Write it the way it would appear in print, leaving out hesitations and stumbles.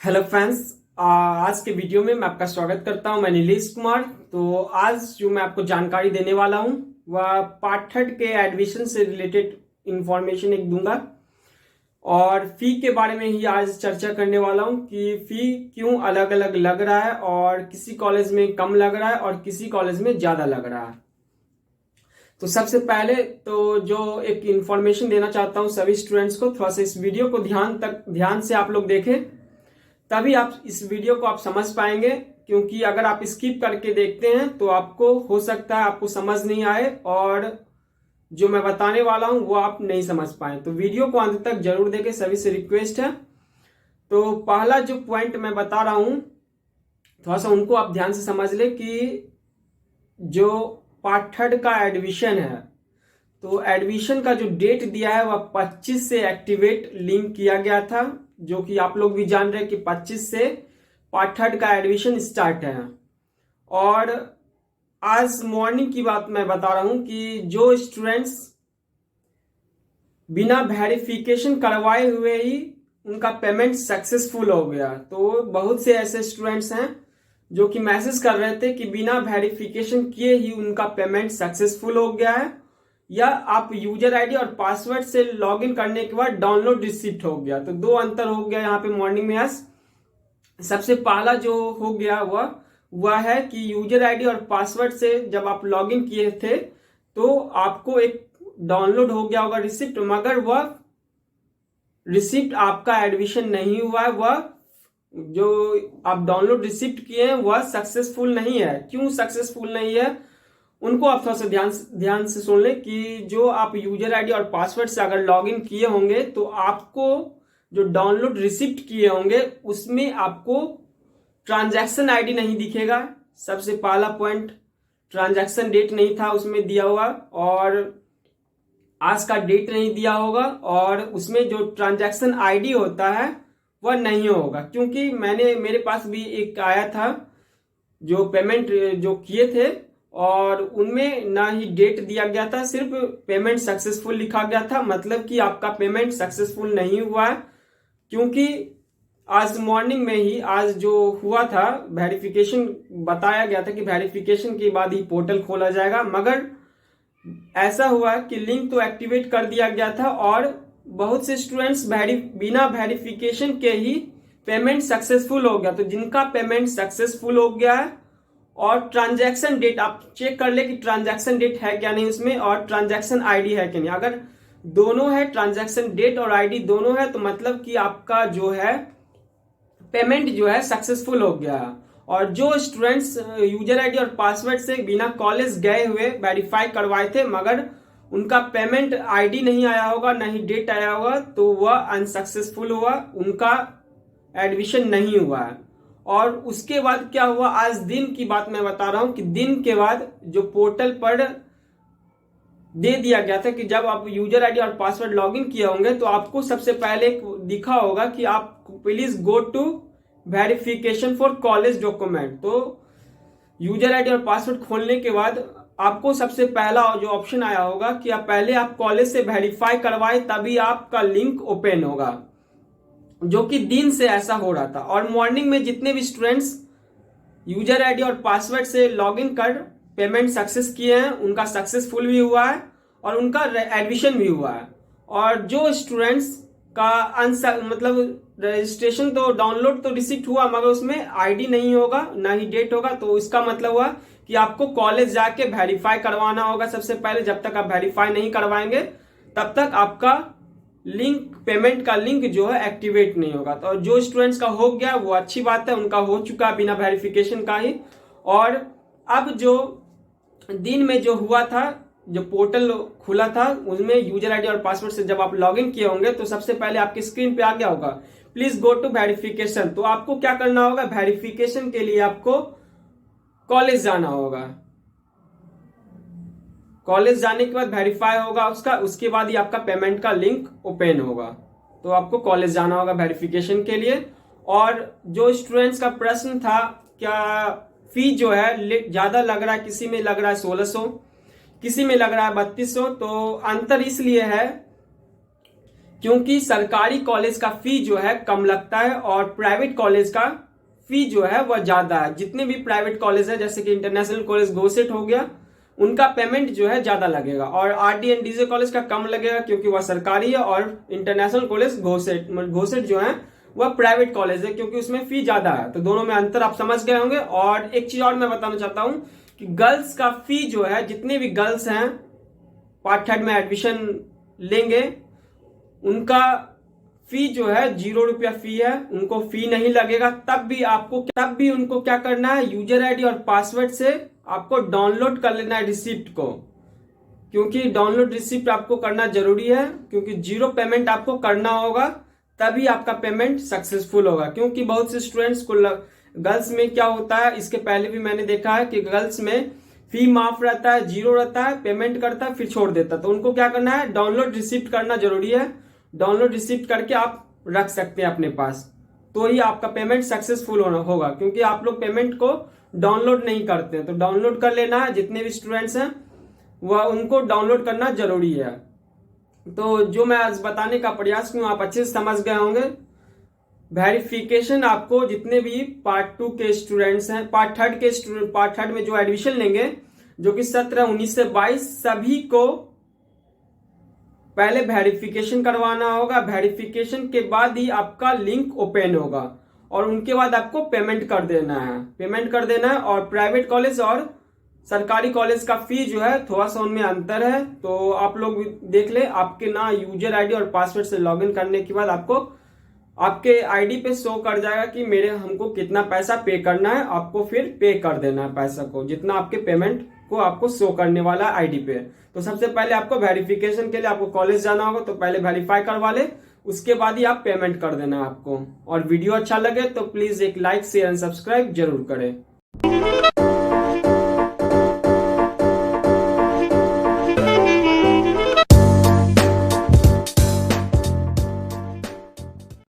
Hello friends, आज के video में मैं आपका स्वागत करता हूं। मैं नीलेश कुमार। तो आज जो मैं आपको जानकारी देने वाला हूं वह पार्ट थर्ड के एडमिशन से रिलेटेड इंफॉर्मेशन एक दूंगा और फी के बारे में ही आज चर्चा करने वाला हूं कि फी क्यों अलग अलग लग रहा है और किसी कॉलेज में कम लग रहा है और किसी कॉलेज में ज़्यादा लग रहा है। तो सबसे पहले तो जो एक इंफॉर्मेशन देना चाहता हूं सभी स्टूडेंट्स को, थोड़ा सा इस वीडियो को ध्यान से आप लोग देखें, तभी आप इस वीडियो को आप समझ पाएंगे। क्योंकि अगर आप स्किप करके देखते हैं तो आपको हो सकता है आपको समझ नहीं आए और जो मैं बताने वाला हूं वो आप नहीं समझ पाए। तो वीडियो को अंत तक जरूर देखें, सभी से रिक्वेस्ट है। तो पहला जो पॉइंट मैं बता रहा हूं थोड़ा सा उनको आप ध्यान से समझ ले कि जो पार्ट थर्ड का एडमिशन है, तो एडमिशन का जो डेट दिया है वह 25 से एक्टिवेट लिंक किया गया था, जो कि आप लोग भी जान रहे हैं कि 25 से पार्ट थर्ड का एडमिशन स्टार्ट है। और आज मॉर्निंग की बात मैं बता रहा हूं कि जो स्टूडेंट्स बिना वेरिफिकेशन करवाए हुए ही उनका पेमेंट सक्सेसफुल हो गया, तो बहुत से ऐसे स्टूडेंट्स हैं जो कि मैसेज कर रहे थे कि बिना वेरिफिकेशन किए ही उनका पेमेंट सक्सेसफुल हो गया है, या आप यूजर आईडी और पासवर्ड से लॉगिन करने के बाद डाउनलोड रिसिप्ट हो गया। तो दो अंतर हो गया यहाँ पे मॉर्निंग में। आज सबसे पहला जो हो गया वह है कि यूजर आईडी और पासवर्ड से जब आप लॉगिन किए थे तो आपको एक डाउनलोड हो गया होगा रिसिप्ट, मगर वह रिसिप्ट आपका एडमिशन नहीं हुआ है। वह जो आप डाउनलोड रिसिप्ट किए हैं वह सक्सेसफुल नहीं है। क्यों सक्सेसफुल नहीं है उनको आप थोड़ा सा ध्यान से सुन लें कि जो आप यूजर आईडी और पासवर्ड से अगर लॉगिन किए होंगे तो आपको जो डाउनलोड रिसिप्ट किए होंगे उसमें आपको ट्रांजैक्शन आईडी नहीं दिखेगा। सबसे पहला पॉइंट, ट्रांजैक्शन डेट नहीं था उसमें दिया हुआ और आज का डेट नहीं दिया होगा, और उसमें जो ट्रांजैक्शन आईडी होता है वह नहीं होगा। क्योंकि मेरे पास भी एक आया था जो पेमेंट जो किए थे और उनमें ना ही डेट दिया गया था, सिर्फ पेमेंट सक्सेसफुल लिखा गया था, मतलब कि आपका पेमेंट सक्सेसफुल नहीं हुआ है। क्योंकि आज मॉर्निंग में ही आज जो हुआ था वेरिफिकेशन बताया गया था कि वेरिफिकेशन के बाद ही पोर्टल खोला जाएगा, मगर ऐसा हुआ कि लिंक तो एक्टिवेट कर दिया गया था और बहुत से स्टूडेंट्स बिना वेरिफिकेशन के ही पेमेंट सक्सेसफुल हो गया। तो जिनका पेमेंट सक्सेसफुल हो गया है और ट्रांजैक्शन डेट आप चेक कर ले कि ट्रांजैक्शन डेट है क्या नहीं उसमें, और ट्रांजैक्शन आईडी है क्या नहीं। अगर दोनों है, ट्रांजैक्शन डेट और आईडी दोनों है, तो मतलब कि आपका जो है पेमेंट जो है सक्सेसफुल हो गया। और जो स्टूडेंट्स यूजर आईडी और पासवर्ड से बिना कॉलेज गए हुए वेरीफाई करवाए थे मगर उनका पेमेंट आईडी नहीं आया होगा ना ही डेट आया होगा, तो वह अनसक्सेसफुल हुआ, उनका एडमिशन नहीं हुआ है। और उसके बाद क्या हुआ, आज दिन की बात मैं बता रहा हूं कि दिन के बाद जो पोर्टल पर दे दिया गया था कि जब आप यूजर आईडी और पासवर्ड लॉगिन किए होंगे तो आपको सबसे पहले दिखा होगा कि आप please go to verification for college document. तो यूजर आईडी और पासवर्ड खोलने के बाद आपको सबसे पहला जो ऑप्शन आया होगा कि आप कॉलेज से वेरीफाई करवाए तभी आपका लिंक ओपन होगा, जो कि दिन से ऐसा हो रहा था। और मॉर्निंग में जितने भी स्टूडेंट्स यूजर आईडी और पासवर्ड से लॉगिन कर पेमेंट सक्सेस किए हैं उनका सक्सेसफुल भी हुआ है और उनका एडमिशन भी हुआ है। और जो स्टूडेंट्स का मतलब रजिस्ट्रेशन तो डाउनलोड तो रिसिप्ट हुआ मगर उसमें आईडी नहीं होगा ना ही डेट होगा, तो इसका मतलब हुआ कि आपको कॉलेज जाके वेरीफाई करवाना होगा सबसे पहले। जब तक आप वेरीफाई नहीं करवाएंगे तब तक आपका लिंक, पेमेंट का लिंक जो है एक्टिवेट नहीं होगा। तो जो स्टूडेंट्स का हो गया वो अच्छी बात है, उनका हो चुका बिना वेरिफिकेशन का ही। और अब जो दिन में जो हुआ था, जो पोर्टल खुला था उसमें यूजर आईडी और पासवर्ड से जब आप लॉगिन किए होंगे तो सबसे पहले आपकी स्क्रीन पे आ गया होगा प्लीज गो टू वेरिफिकेशन। तो आपको क्या करना होगा, वेरिफिकेशन के लिए आपको कॉलेज जाना होगा। कॉलेज जाने के बाद वेरीफाई होगा उसके बाद ही आपका पेमेंट का लिंक ओपन होगा। तो आपको कॉलेज जाना होगा वेरिफिकेशन के लिए। और जो स्टूडेंट्स का प्रश्न था क्या फी जो है ज्यादा लग रहा है, किसी में लग रहा है 1600, किसी में लग रहा है 3200, तो अंतर इसलिए है क्योंकि सरकारी कॉलेज का फी जो है कम लगता है और प्राइवेट कॉलेज का फी जो है वह ज्यादा है। जितने भी प्राइवेट कॉलेज है जैसे कि इंटरनेशनल कॉलेज गोसेट हो गया, उनका पेमेंट जो है ज्यादा लगेगा और आरडी एंड डीजे कॉलेज का कम लगेगा क्योंकि वह सरकारी है, और इंटरनेशनल कॉलेज घोसेट जो है वह प्राइवेट कॉलेज है क्योंकि उसमें फी ज्यादा है। तो दोनों में अंतर आप समझ गए होंगे। और एक चीज और मैं बताना चाहता हूं कि गर्ल्स का फी जो है, जितने भी गर्ल्स हैं पार्ट थर्ड में एडमिशन लेंगे, उनका फी जो है 0 रुपया फी है, उनको फी नहीं लगेगा। तब भी उनको क्या करना है, यूजर आईडी और पासवर्ड से आपको डाउनलोड कर लेना है रिसिप्ट को, क्योंकि डाउनलोड रिसिप्ट आपको करना जरूरी है, क्योंकि 0 पेमेंट आपको करना होगा तभी आपका पेमेंट सक्सेसफुल होगा। क्योंकि बहुत से स्टूडेंट्स को गर्ल्स में क्या होता है, इसके पहले भी मैंने देखा है कि गर्ल्स में फी माफ रहता है, 0 रहता है, पेमेंट करता है फिर छोड़ देता है। तो उनको क्या करना है, डाउनलोड रिसिप्ट करना जरूरी है। डाउनलोड रिसिप्ट करके आप रख सकते हैं अपने पास, तो ही आपका पेमेंट सक्सेसफुल होगा। क्योंकि आप लोग पेमेंट को डाउनलोड नहीं करते, तो डाउनलोड कर लेना है। जितने भी स्टूडेंट्स हैं वह उनको डाउनलोड करना जरूरी है। तो जो मैं आज बताने का प्रयास किया आप अच्छे से समझ गए होंगे। वेरिफिकेशन आपको जितने भी पार्ट 2 के स्टूडेंट्स हैं, पार्ट थर्ड में जो एडमिशन लेंगे, जो कि 17, 19 से 22 सभी को पहले वेरिफिकेशन करवाना होगा। वेरिफिकेशन के बाद ही आपका लिंक ओपन होगा और उनके बाद आपको पेमेंट कर देना है। और प्राइवेट कॉलेज और सरकारी कॉलेज का फी जो है थोड़ा सा उनमें अंतर है, तो आप लोग देख ले। आपके ना यूजर आईडी और पासवर्ड से लॉगिन करने के बाद आपको आपके आईडी पे शो कर जाएगा कि हमको कितना पैसा पे करना है। आपको फिर पे कर देना है पैसा को, जितना आपके पेमेंट को आपको शो करने वाला आईडी पे। तो सबसे पहले आपको वेरिफिकेशन के लिए आपको कॉलेज जाना होगा, तो पहले वेरीफाई करवा ले, उसके बाद ही आप पेमेंट कर देना है आपको। और वीडियो अच्छा लगे तो प्लीज एक लाइक शेयर एंड सब्सक्राइब जरूर करें।